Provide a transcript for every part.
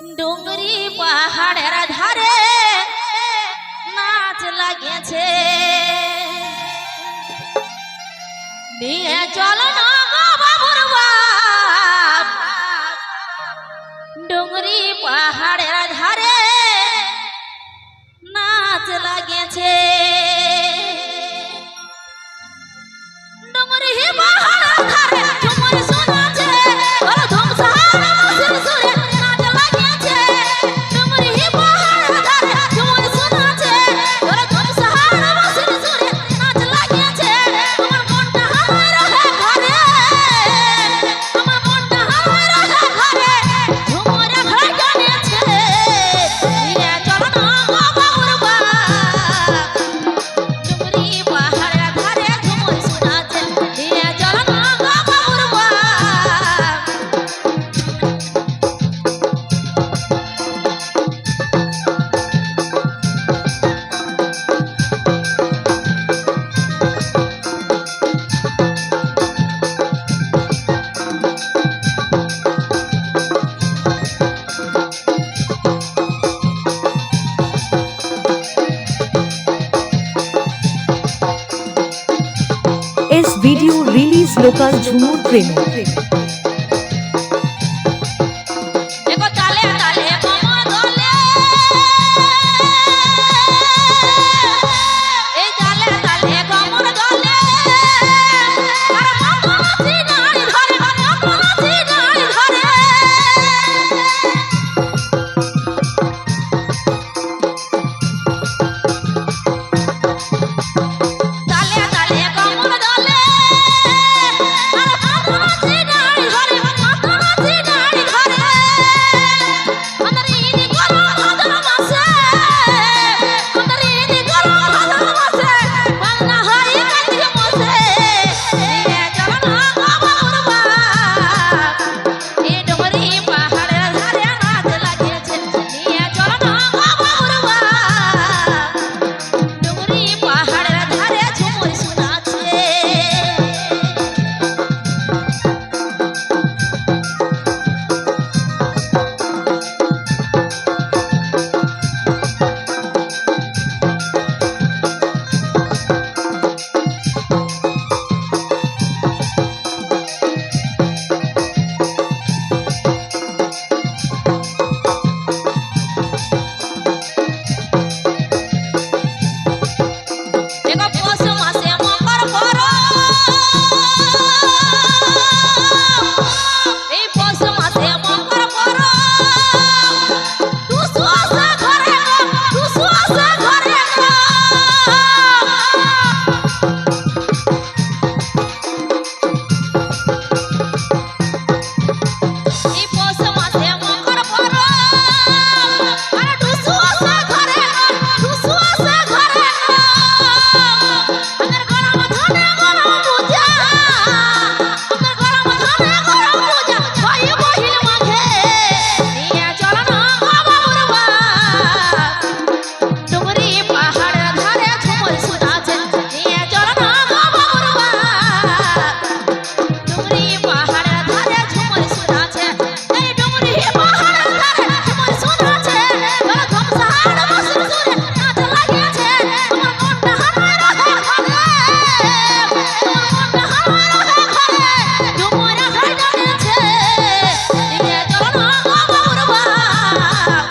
ডুঙ্গরি পাহাড়ের ধারে নাচ লাগিয়েছে নিয়ে চলো না গো বাবুর বাপ ডুঙ্গরি পাহাড়ের ধারে নাচ লাগিয়েছে ডুঙ্গরি পাহাড়ের ধারে ঝুমুর শোনাছে ওর ধুম সাহারা মসির সুরে নাচ লাগিয়েছে ডুঙ্গরি পাহাড়ের ধারে ঝুমুর শোনাছে ওর ধুম সাহারা মসির সুরে নাচ লাগিয়েছে আমার মনটা হাওয়ায় রহে ঘরে আমার মনটা হাওয়ায় রহে ঘরে ঝুমুরে ঘরে জানিয়েছে নিয়ে চলো না গো বাবুর বাপ ডুঙ্গরি পাহাড়ের ধারে ঝুমুর শোনাছে নিয়ে চলো না গো বাবুর বাপ इस वीडियो रिलीज लोकल झूमर प्रेमी देखो ताले ताले कमर दोले ए ताले ताले कमर दोले अरे मामा नाची नाड़ी धरे मामा नाची नाड़ी धरे ताले ताले कमर दोले अरे मामा नाची नाड़ी धरे मामा नाची नाड़ी धरे अंदर ईद करो भादर मासे अंदर ईद करो भादर मासे बंगना होई कातिक मासे निये चलो ना गो बाबुर बाप ए डुंगरी पाहाड़ेर धारे नाच লাগিয়েছে निये चलो ना गो बाबुर बाप डुंगरी पाहाड़ेर धारे झुमुर শোনাছে देखो पोस मासे मकर करो এই পোস মাসে মকর করো টুসু আসে ঘরে টুসু আসে ঘরে এই পোস মাসে মকর করো আরে টুসু আসে ঘরে টুসু আসে ঘরে আমার গরম ধানে গরম পূজা আমার গরম ধানে গরম পূজা ভাই বহিল মাঝে নিয়ে চলো না গো বাবুর বাপ ডুঙ্গরি পাহাড়ের ধারে ঝুমুর শোনাছে নিয়ে চলো না গো বাবুর বাপ ডুঙ্গরি পাহাড়ের ধারে ঝুমুর শোনাছে এই ডুঙ্গরি পাহাড়ের ধারে ঝুমুর শোনাছে ওর ধুম সাহারা মসির সুরে নাচ লাগিয়েছে আমার মনটা হাওয়ায় রহে ঘরে আমার মনটা হাওয়ায় রহে ঘরে ঝুমুরে ঘরে জানিয়েছে নিয়ে চলো না গো বাবুর বাপ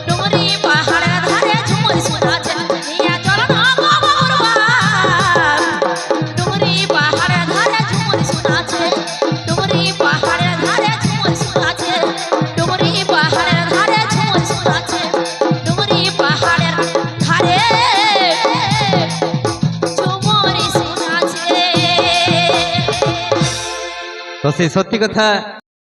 ডুঙ্গরি পাহাড়ের ধারে ঝুমুর শোনাছে নিয়ে চলো না গো বাবুর বাপ ডুঙ্গরি পাহাড়ের ধারে ঝুমুর শোনাছে ডুঙ্গরি পাহাড়ের ধারে ঝুমুর শোনাছে ডুঙ্গরি পাহাড়ের ধারে ঝুমুর শোনাছে ডুঙ্গরি পাহাড়ের ধারে ঝুমুর শোনাছে তো সেই সত্যি কথা